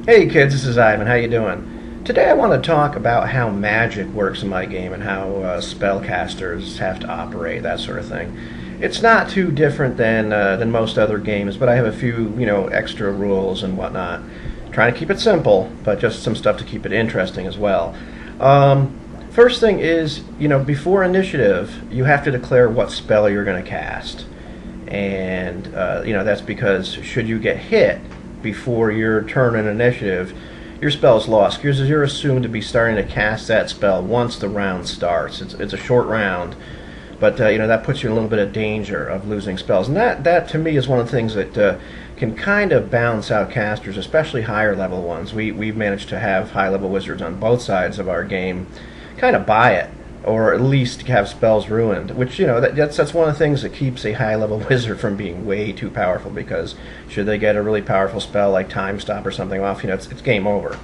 Hey kids, this is Ivan. How you doing? Today I want to talk about how magic works in my game and how spellcasters have to operate, that sort of thing. It's not too different than most other games, but I have a few extra rules and whatnot. Trying to keep it simple, but just some stuff to keep it interesting as well. First thing is, before initiative, you have to declare what spell you're going to cast, and that's because should you get hit before your turn in initiative, your spell's lost because you're assumed to be starting to cast that spell once the round starts. It's a short round, but that puts you in a little bit of danger of losing spells, and that to me is one of the things that can kind of balance out casters, especially higher level ones. We've managed to have high level wizards on both sides of our game kind of buy it, or at least have spells ruined, which that's one of the things that keeps a high level wizard from being way too powerful, because should they get a really powerful spell like Time Stop or something off, it's game over.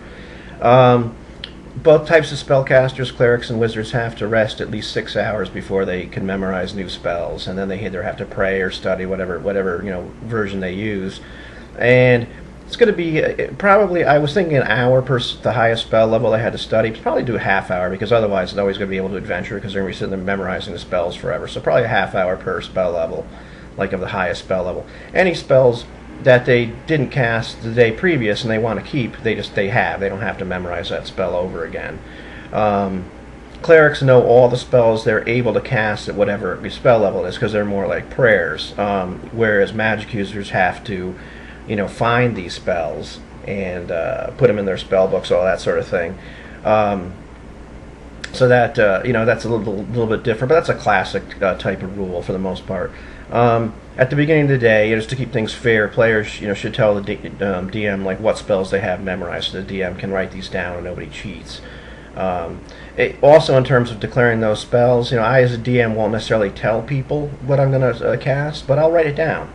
Both types of spellcasters, clerics and wizards, have to rest at least 6 hours before they can memorize new spells, and then they either have to pray or study whatever version they use. And it's going to be probably, I was thinking an hour per the highest spell level I had to study. Probably do a half hour, because otherwise it's always going to be able to adventure, because they're going to be sitting there memorizing the spells forever. So probably a half hour per spell level, like of the highest spell level. Any spells that they didn't cast the day previous and they want to keep, they don't have to memorize that spell over again. Clerics know all the spells they're able to cast at whatever spell level it is, because they're more like prayers, whereas magic users have to find these spells and put them in their spell books, all that sort of thing. So that that's a little bit different, but that's a classic type of rule for the most part. At the beginning of the day, just to keep things fair, players should tell the DM like what spells they have memorized, so the DM can write these down and nobody cheats. Also, in terms of declaring those spells, I as a DM won't necessarily tell people what I'm going to cast, but I'll write it down.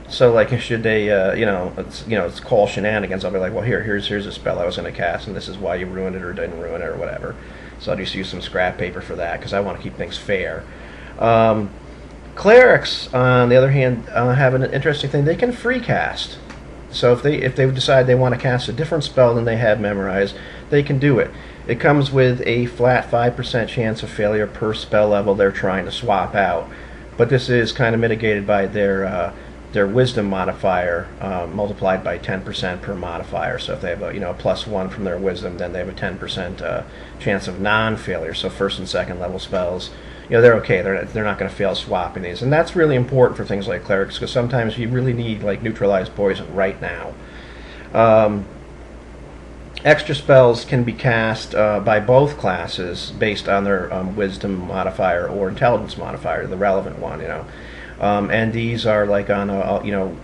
So, like, should they, it's call shenanigans, I'll be like, well, here's a spell I was going to cast, and this is why you ruined it or didn't ruin it or whatever. So I'll just use some scrap paper for that, because I want to keep things fair. Clerics, on the other hand, have an interesting thing. They can free cast. So if they decide they want to cast a different spell than they have memorized, they can do it. It comes with a flat 5% chance of failure per spell level they're trying to swap out. But this is kind of mitigated by their wisdom modifier, multiplied by 10% per modifier. So if they have a +1 from their wisdom, then they have a 10% chance of non-failure. So first and second level spells, they're okay. They're not going to fail swapping these, and that's really important for things like clerics, because sometimes you really need like neutralize poison right now. Extra spells can be cast by both classes based on their wisdom modifier or intelligence modifier, the relevant one. And these are like on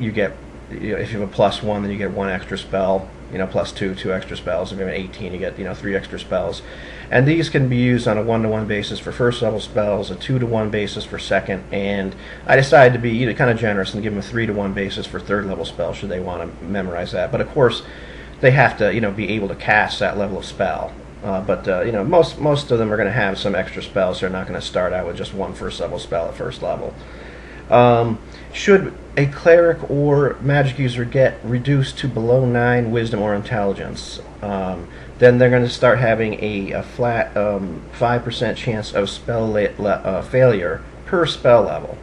you get, if you have a +1, then you get 1 extra spell. +2, 2 extra spells. If you have an 18, you get 3 extra spells. And these can be used on a 1-to-1 basis for first level spells, a 2-to-1 basis for second, and I decided to be kind of generous and give them a 3-to-1 basis for third level spells should they want to memorize that. But of course, they have to be able to cast that level of spell. But most of them are going to have some extra spells. So they're not going to start out with just 1 first level spell at first level. Should a cleric or magic user get reduced to below 9 wisdom or intelligence, then they're going to start having a flat 5% chance of spell failure per spell level.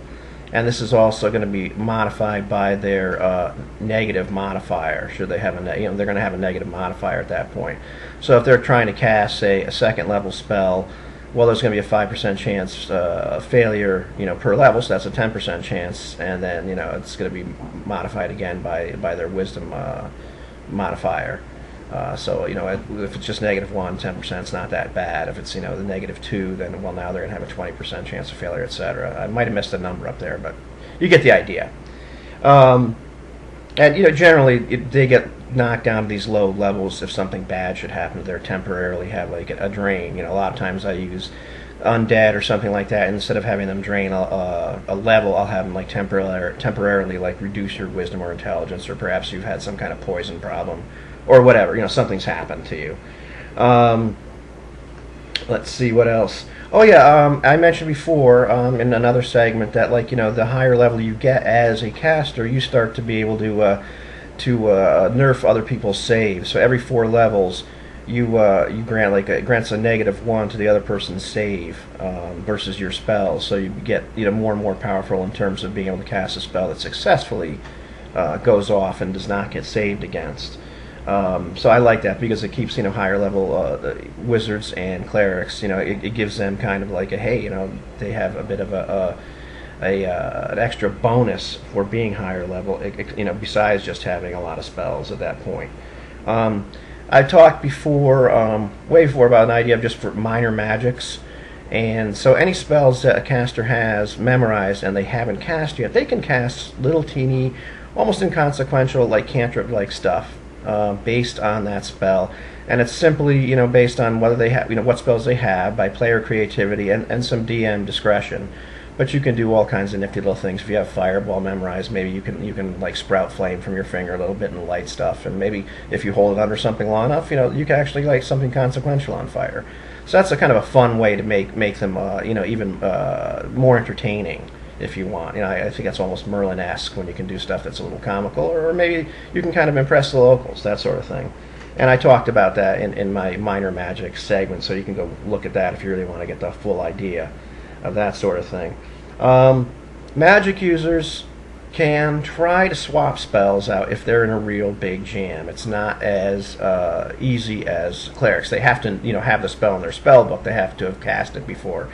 And this is also going to be modified by their negative modifier. Should they have they're going to have a negative modifier at that point. So if they're trying to cast, say, a second level spell, well, there's going to be a 5% chance of failure, per level, so that's a 10% chance, and then, it's going to be modified again by their wisdom modifier. So, if it's just -1, 10%, it's not that bad. If it's, the -2, then, well, now they're going to have a 20% chance of failure, etc. I might have missed a number up there, but you get the idea. And, generally, they get knocked down to these low levels if something bad should happen. They're temporarily have, like, a drain. A lot of times I use undead or something like that. Instead of having them drain a level, I'll have them, like, temporarily, like, reduce your wisdom or intelligence, or perhaps you've had some kind of poison problem, or whatever, something's happened to you. Let's see, what else? Oh yeah, I mentioned before in another segment that, like, the higher level you get as a caster, you start to be able to nerf other people's saves. So every 4 levels, you grant grants a -1 to the other person's save versus your spells. So you get more and more powerful in terms of being able to cast a spell that successfully goes off and does not get saved against. So I like that because it keeps higher level wizards and clerics. It gives them kind of like a hey, they have a bit of an extra bonus for being higher level. Besides just having a lot of spells at that point. I talked before, way before, about an idea of just for minor magics. And so any spells that a caster has memorized and they haven't cast yet, they can cast little teeny, almost inconsequential, like cantrip-like stuff based on that spell. And it's simply, based on whether they have, what spells they have by player creativity and some DM discretion. But you can do all kinds of nifty little things. If you have Fireball memorized, maybe you can like sprout flame from your finger a little bit and light stuff. And maybe if you hold it under something long enough, you can actually light something consequential on fire. So that's a kind of a fun way to make them, even more entertaining, if you want. I think that's almost Merlin-esque when you can do stuff that's a little comical, or maybe you can kind of impress the locals, that sort of thing. And I talked about that in my minor magic segment, so you can go look at that if you really want to get the full idea of that sort of thing. Magic users can try to swap spells out if they're in a real big jam. It's not as easy as clerics. They have to have the spell in their spell book. They have to have cast it before.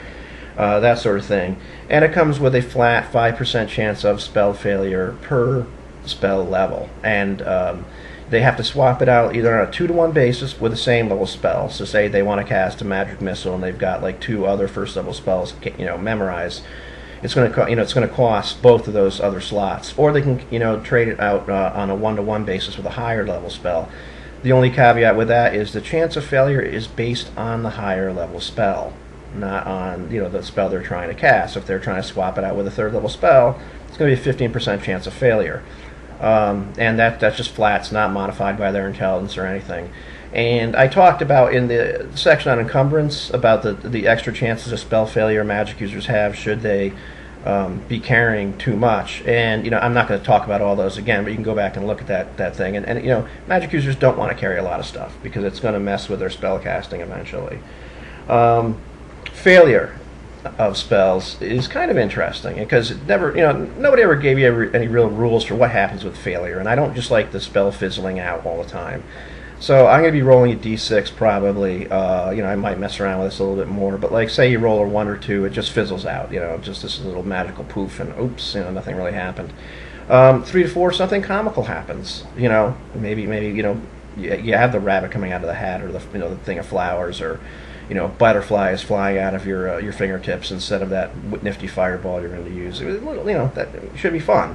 That sort of thing. And it comes with a flat 5% chance of spell failure per spell level. And they have to swap it out either on a 2-to-1 basis with the same level spells. So say they want to cast a magic missile and they've got like 2 other first level spells memorized. It's going to cost both of those other slots, or they can trade it out on a 1-to-1 basis with a higher level spell. The only caveat with that is the chance of failure is based on the higher level spell, not on the spell they're trying to cast. If they're trying to swap it out with a 3rd level spell, it's going to be a 15% chance of failure. And that's just flat. It's not modified by their intelligence or anything. And I talked about in the section on encumbrance about the extra chances of spell failure magic users have should they be carrying too much. And I'm not going to talk about all those again, but you can go back and look at that thing. And magic users don't want to carry a lot of stuff because it's going to mess with their spell casting eventually. Failure of spells is kind of interesting because nobody ever gave you any real rules for what happens with failure, and I don't just like the spell fizzling out all the time. So I'm going to be rolling a d6 probably. I might mess around with this a little bit more, but like say you roll a 1 or 2, it just fizzles out. Just this little magical poof, and oops, nothing really happened. 3 to 4, something comical happens. Maybe you have the rabbit coming out of the hat, or the thing of flowers, or butterfly is flying out of your fingertips instead of that nifty fireball you're going to use. That should be fun.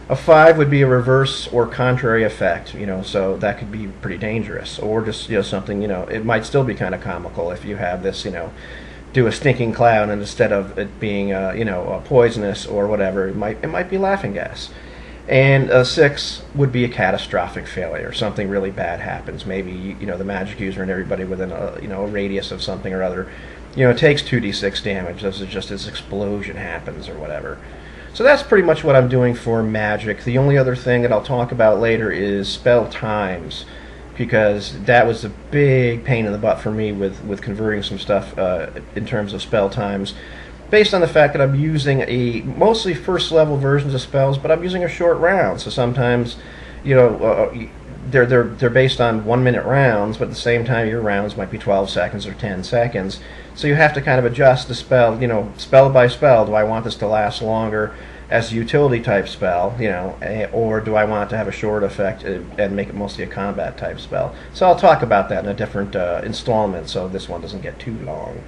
A 5 would be a reverse or contrary effect, so that could be pretty dangerous. Or just something, it might still be kind of comical if you have this, do a stinking cloud, and instead of it being poisonous or whatever, it might be laughing gas. And a 6 would be a catastrophic failure. Something really bad happens. Maybe the magic user and everybody within a radius of something or other, takes 2d6 damage. This explosion happens or whatever. So that's pretty much what I'm doing for magic. The only other thing that I'll talk about later is spell times, because that was a big pain in the butt for me with converting some stuff in terms of spell times, based on the fact that I'm using mostly first level versions of spells, but I'm using a short round. So sometimes, they're based on 1-minute rounds, but at the same time your rounds might be 12 seconds or 10 seconds. So you have to kind of adjust the spell, spell by spell. Do I want this to last longer as a utility type spell, or do I want it to have a short effect and make it mostly a combat type spell? So I'll talk about that in a different installment, so this one doesn't get too long.